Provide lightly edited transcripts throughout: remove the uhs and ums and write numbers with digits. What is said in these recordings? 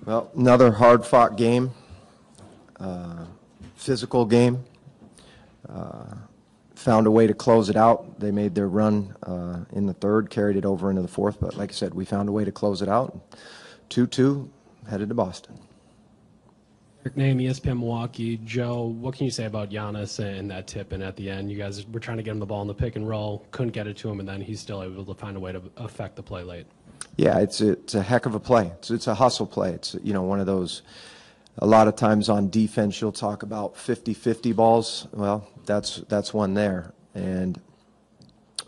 Well, another hard-fought game, physical game. Found a way to close it out. They made their run in the third, carried it over into the fourth, but like I said, we found a way to close it out. 2-2, headed to Boston. Name ESPN Milwaukee. Joe, what can you say about Giannis and that tip in at the end? You guys were trying to get him the ball in the pick and roll, couldn't get it to him, and then he's still able to find a way to affect the play late. Yeah, it's a heck of a play. It's a hustle play. It's, you know, one of those, a lot of times on defense you'll talk about 50-50 balls. Well, that's one there. And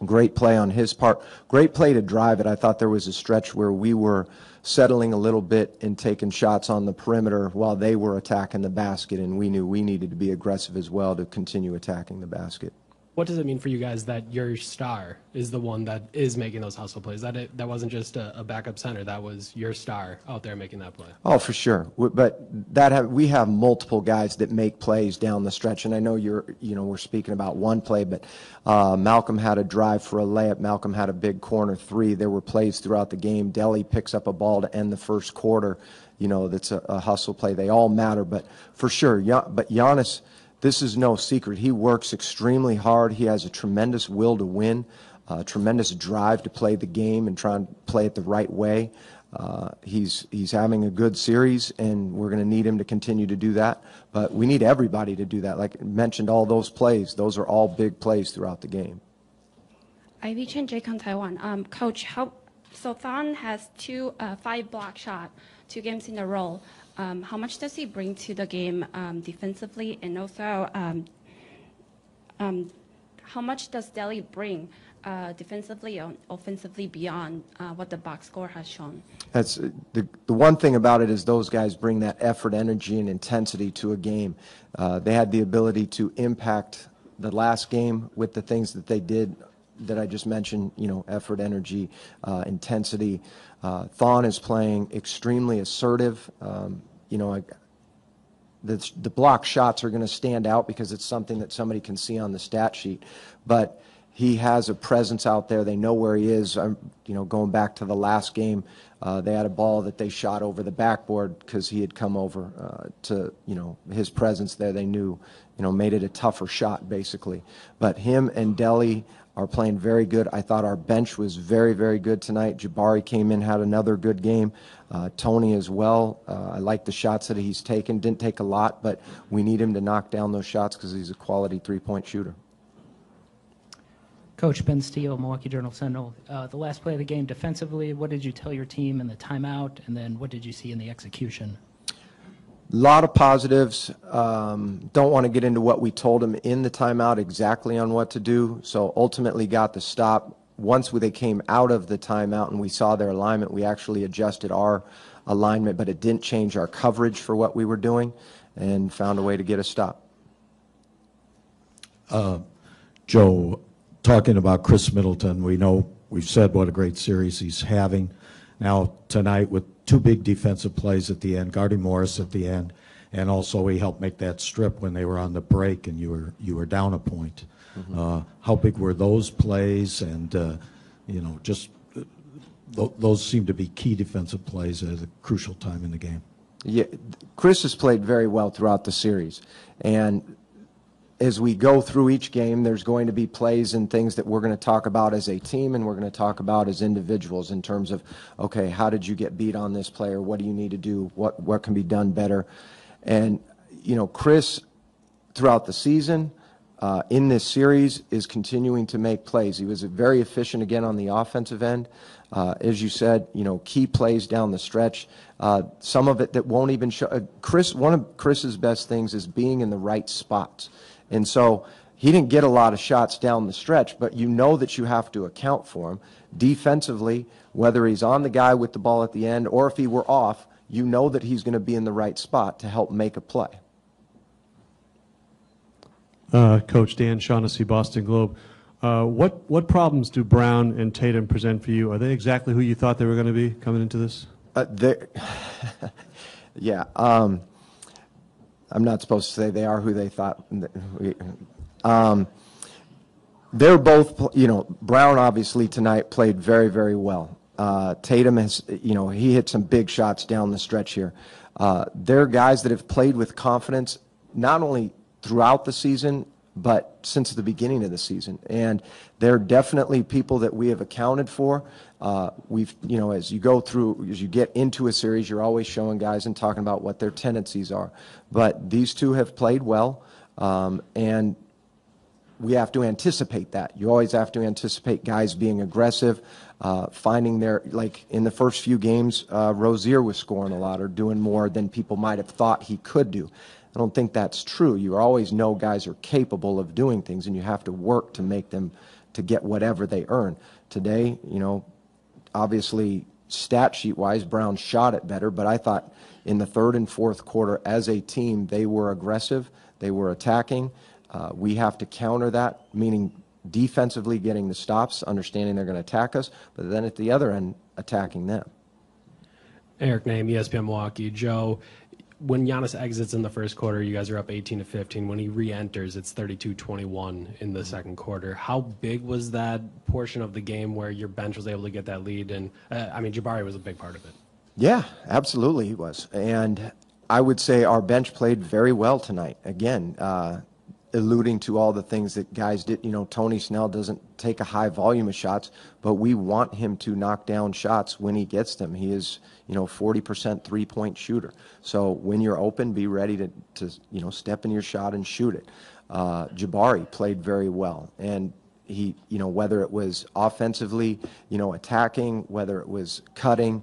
great play on his part. Great play to drive it. I thought there was a stretch where we were settling a little bit and taking shots on the perimeter while they were attacking the basket, and we knew we needed to be aggressive as well to continue attacking the basket. What does it mean for you guys that your star is the one that is making those hustle plays? That wasn't just a backup center. That was your star out there making that play. Oh, for sure. But we have multiple guys that make plays down the stretch. And I know we're speaking about one play, but Malcolm had a drive for a layup. Malcolm had a big corner three. There were plays throughout the game. Delly picks up a ball to end the first quarter. You know, that's a hustle play. They all matter, but for sure. But Giannis, this is no secret. He works extremely hard. He has a tremendous will to win, tremendous drive to play the game and try and play it the right way. He's having a good series, and we're going to need him to continue to do that. But we need everybody to do that. Like I mentioned, all those plays, those are all big plays throughout the game. Ivy Chen, JCon Taiwan. Coach, so Thon has 5 block shot, 2 games in a row. How much does he bring to the game defensively, and also how much does Delly bring defensively and offensively beyond what the box score has shown? That's the one thing about it is those guys bring that effort, energy, and intensity to a game. They had the ability to impact the last game with the things that they did that I just mentioned, you know, effort, energy, intensity. Thon is playing extremely assertive. You know, the block shots are going to stand out because it's something that somebody can see on the stat sheet. But he has a presence out there. They know where he is. You know, going back to the last game, they had a ball that they shot over the backboard because he had come over to, you know, his presence there. They knew, you know, made it a tougher shot basically. But him and Delly are playing very good. I thought our bench was very, very good tonight. Jabari came in, had another good game. Tony as well. I like the shots that he's taken. Didn't take a lot, but we need him to knock down those shots because he's a quality three-point shooter. Coach Ben Steele, Milwaukee Journal-Sentinel. The last play of the game defensively, what did you tell your team in the timeout, and then what did you see in the execution? A lot of positives. Don't want to get into what we told them in the timeout exactly on what to do. So ultimately got the stop. Once they came out of the timeout and we saw their alignment, we actually adjusted our alignment, but it didn't change our coverage for what we were doing, and found a way to get a stop. Joe, talking about Chris Middleton, we know we've said what a great series he's having. Now tonight with 2 big defensive plays at the end, guarding Morris at the end, and also he helped make that strip when they were on the break and you were down a point. Mm-hmm. How big were those plays? And you know, just those seem to be key defensive plays at a crucial time in the game. Yeah, Chris has played very well throughout the series, and as we go through each game, there's going to be plays and things that we're going to talk about as a team and we're going to talk about as individuals in terms of, okay, how did you get beat on this player? What do you need to do? What can be done better? And, you know, Chris, throughout the season, in this series, is continuing to make plays. He was very efficient again on the offensive end. As you said, you know, key plays down the stretch. Some of it that won't even show. One of Chris's best things is being in the right spots. And so he didn't get a lot of shots down the stretch, but you know that you have to account for him. Defensively, whether he's on the guy with the ball at the end or if he were off, you know that he's going to be in the right spot to help make a play. Coach Dan Shaughnessy, Boston Globe. What problems do Brown and Tatum present for you? Are they exactly who you thought they were going to be coming into this? Yeah. I'm not supposed to say they are who they thought. They're both, you know, Brown obviously tonight played very, very well. Tatum has, he hit some big shots down the stretch here. They're guys that have played with confidence, not only throughout the season, but since the beginning of the season. And they're definitely people that we have accounted for. As you go through, as you get into a series, you're always showing guys and talking about what their tendencies are. But these two have played well, and we have to anticipate that. You always have to anticipate guys being aggressive, finding their, like in the first few games, Rozier was scoring a lot or doing more than people might have thought he could do. I don't think that's true. You always know guys are capable of doing things, and you have to work to make them, to get whatever they earn. Today, obviously stat sheet-wise, Brown shot it better, but I thought in the third and fourth quarter as a team, they were aggressive, they were attacking. We have to counter that, meaning defensively getting the stops, understanding they're going to attack us, but then at the other end, attacking them. Eric Name, ESPN Milwaukee. Joe, when Giannis exits in the first quarter, you guys are up 18-15. When he re-enters, it's 32-21 in the second quarter. How big was that portion of the game where your bench was able to get that lead? And, Jabari was a big part of it. Yeah, absolutely he was. And I would say our bench played very well tonight. Again, alluding to all the things that guys did. Tony Snell doesn't take a high volume of shots, but we want him to knock down shots when he gets them. He is, 40% three-point shooter. So when you're open, be ready to step in your shot and shoot it. Jabari played very well. And he, whether it was offensively, attacking, whether it was cutting,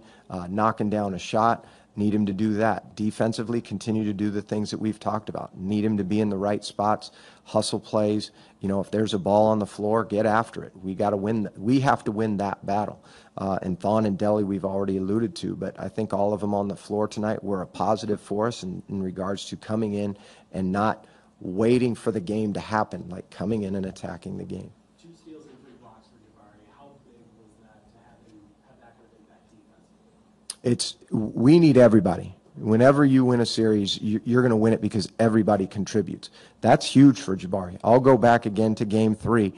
knocking down a shot, need him to do that. Defensively, continue to do the things that we've talked about. Need him to be in the right spots, hustle plays. If there's a ball on the floor, get after it. We got to win. We have to win that battle. And Thon and Delly, we've already alluded to, but I think all of them on the floor tonight were a positive for us in regards to coming in and not waiting for the game to happen, like coming in and attacking the game. 2 steals and 3 blocks for Jabari. How big was that to have that kind of impact defensively? We need everybody. Whenever you win a series, you're going to win it because everybody contributes. That's huge for Jabari. I'll go back again to Game 3.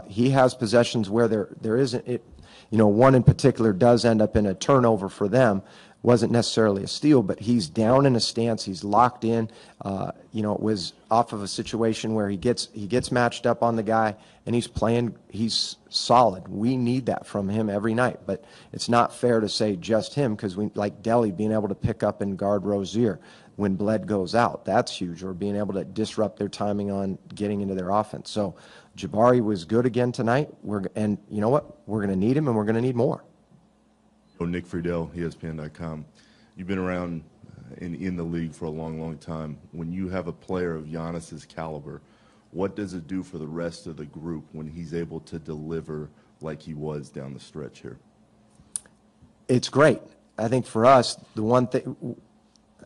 He has possessions where there isn't it. One in particular does end up in a turnover for them. Wasn't necessarily a steal, but he's down in a stance. He's locked in. It was off of a situation where he gets matched up on the guy, and he's playing. He's solid. We need that from him every night. But it's not fair to say just him, because we like Delly being able to pick up and guard Rozier when Bled goes out. That's huge. Or being able to disrupt their timing on getting into their offense. So Jabari was good again tonight. And you know what? We're going to need him, and we're going to need more. Nick Friedel, ESPN.com. You've been around in the league for a long, long time. When you have a player of Giannis's caliber, what does it do for the rest of the group when he's able to deliver like he was down the stretch here? It's great. I think for us, the one thing,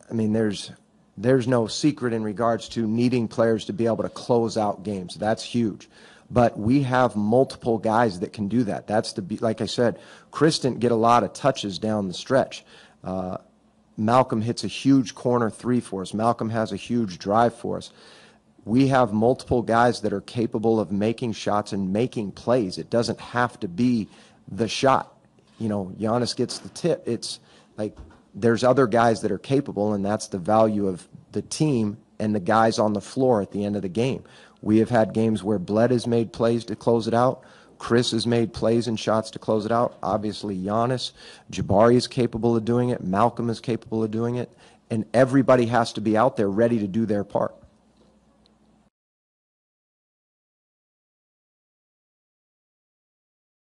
there's no secret in regards to needing players to be able to close out games. That's huge. But we have multiple guys that can do that. Like I said, Chris didn't get a lot of touches down the stretch. Malcolm hits a huge corner 3 for us. Malcolm has a huge drive for us. We have multiple guys that are capable of making shots and making plays. It doesn't have to be the shot. Giannis gets the tip. It's like there's other guys that are capable, and that's the value of the team and the guys on the floor at the end of the game. We have had games where Bled has made plays to close it out. Chris has made plays and shots to close it out. Obviously, Giannis. Jabari is capable of doing it. Malcolm is capable of doing it. And everybody has to be out there ready to do their part.